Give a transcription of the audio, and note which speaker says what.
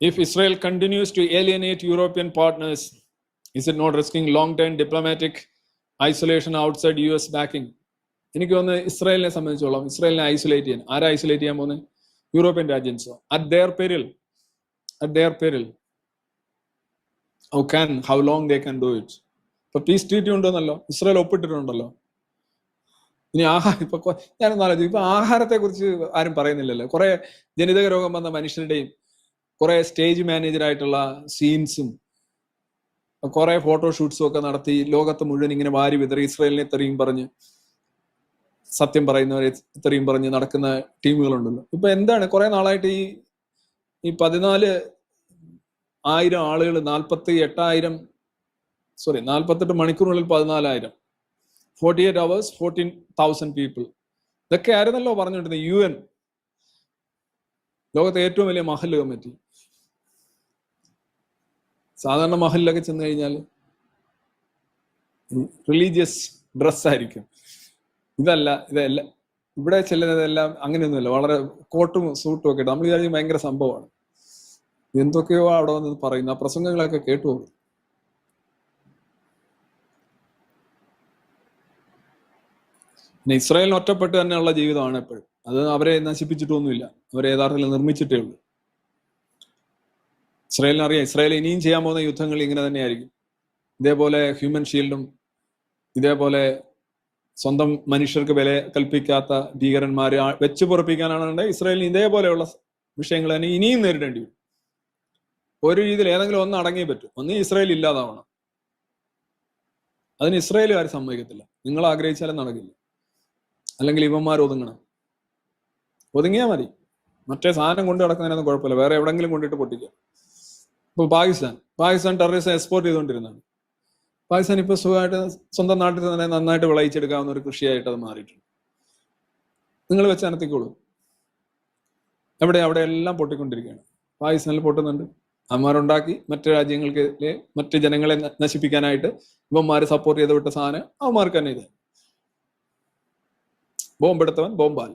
Speaker 1: If Israel continues to alienate European partners, is it not risking long-term diplomatic isolation outside US backing? എനിക്ക് തോന്നുന്നത് ഇസ്രായേലിനെ സംബന്ധിച്ചോളം ഇസ്രായേലിനെ isolate ചെയ്യാൻ ആരാ ഐസൊലേറ്റ് ചെയ്യാൻ പോകുന്നത്? യൂറോപ്യൻ രാജ്യൻസോ? At their peril. How long they can do it? ഇപ്പൊ പീസ് ട്രീറ്റി ഉണ്ടോന്നല്ലോ, ഇസ്രായേൽ ഒപ്പിട്ടിട്ടുണ്ടല്ലോ. ഇനി ഇപ്പൊ ഞാനൊന്നും ആലോചിച്ചു, ഇപ്പൊ ആഹാരത്തെ കുറിച്ച് ആരും പറയുന്നില്ലല്ലോ. കുറെ ജനിതക രോഗം വന്ന മനുഷ്യരുടെയും കുറെ സ്റ്റേജ് മാനേജറായിട്ടുള്ള സീൻസും കുറെ ഫോട്ടോഷൂട്ട്സും ഒക്കെ നടത്തി ലോകത്ത് മുഴുവൻ ഇങ്ങനെ വാരി വിതറി ഇസ്രായേലിനെ ഇത്രയും പറഞ്ഞ് സത്യം പറയുന്നവരെ ഇത്രയും പറഞ്ഞ് നടക്കുന്ന ടീമുകളുണ്ടല്ലോ. ഇപ്പൊ എന്താണ് കുറെ നാളായിട്ട് ഈ 14,000 ആളുകൾ 48 മണിക്കൂറിനുള്ളിൽ 14,000, 48 hours 14,000 people. ഇതൊക്കെ ആയിരുന്നല്ലോ പറഞ്ഞുകൊണ്ടിരുന്നത് UN, ലോകത്തെ ഏറ്റവും വലിയ മഹല്ല് കമ്മിറ്റി. സാധാരണ മഹലിലൊക്കെ ചെന്ന് കഴിഞ്ഞാൽ റിലീജിയസ് ഡ്രസ്സായിരിക്കും. ഇതല്ല. ഇവിടെ ചെല്ലുന്നതെല്ലാം അങ്ങനെയൊന്നുമില്ല. വളരെ കോട്ടും സൂട്ടും ഒക്കെ ഇട്ട് നമ്മൾ വിചാരിക്കും ഭയങ്കര സംഭവമാണ്. എന്തൊക്കെയോ അവിടെ വന്ന് പറയുന്നു. ആ പ്രസംഗങ്ങളൊക്കെ കേട്ടു പോകും. പിന്നെ ഇസ്രായേലിന് ഒറ്റപ്പെട്ട് തന്നെയുള്ള ജീവിതമാണ് എപ്പോഴും. അത് അവരെ നശിപ്പിച്ചിട്ടൊന്നുമില്ല, അവരെ യഥാർത്ഥത്തിൽ നിർമ്മിച്ചിട്ടേ ഉള്ളൂ. ഇസ്രായേലിന് അറിയാം, ഇസ്രായേൽ ഇനിയും ചെയ്യാൻ പോകുന്ന യുദ്ധങ്ങൾ ഇങ്ങനെ തന്നെയായിരിക്കും. ഇതേപോലെ ഹ്യൂമൻ ഷീൽഡും ഇതേപോലെ സ്വന്തം മനുഷ്യർക്ക് വില കൽപ്പിക്കാത്ത ഭീകരന്മാരെ വെച്ച് പൊറപ്പിക്കാനാണെന്നുണ്ടെങ്കിൽ ഇസ്രായേലിന് ഇതേപോലെയുള്ള വിഷയങ്ങൾ തന്നെ ഇനിയും നേരിടേണ്ടി വരും. ഒരു രീതിയിൽ ഏതെങ്കിലും ഒന്ന് അടങ്ങിയേ പറ്റും. ഒന്ന് ഇസ്രായേൽ ഇല്ലാതാവണം. അതിന് ഇസ്രായേലുകാർ സമ്മതിക്കത്തില്ല. നിങ്ങൾ ആഗ്രഹിച്ചാലും നടക്കില്ല. അല്ലെങ്കിൽ ഇവന്മാർ ഒതുങ്ങണം. ഒതുങ്ങിയാൽ മതി. മറ്റേ സാധനം കൊണ്ട് നടക്കുന്നതിനൊന്നും കുഴപ്പമില്ല, വേറെ എവിടെങ്കിലും കൊണ്ടിട്ട് പൊട്ടിക്കുക. ഇപ്പൊ പാകിസ്ഥാൻ ടെററിസം എക്സ്പോർട്ട് ചെയ്തുകൊണ്ടിരുന്നതാണ്. പാകിസ്ഥാൻ ഇപ്പൊ സുഖമായിട്ട് സ്വന്തം നാട്ടിൽ തന്നെ നന്നായിട്ട് വിളയിച്ചെടുക്കാവുന്ന ഒരു കൃഷിയായിട്ട് അത് മാറിയിട്ടുണ്ട്. നിങ്ങൾ വെച്ച് അനത്തിക്കോളൂ. അവിടെ എല്ലാം പൊട്ടിക്കൊണ്ടിരിക്കുകയാണ്. പാകിസ്ഥാനിൽ പൊട്ടുന്നുണ്ട്. അവന്മാരുണ്ടാക്കി മറ്റു രാജ്യങ്ങൾക്ക് മറ്റു ജനങ്ങളെ നശിപ്പിക്കാനായിട്ട് ഇവന്മാര് സപ്പോർട്ട് ചെയ്ത് വിട്ട സാധനം അവന്മാർക്ക് തന്നെ ഇത്. ബോംബെടുത്തവൻ ബോംബാൽ.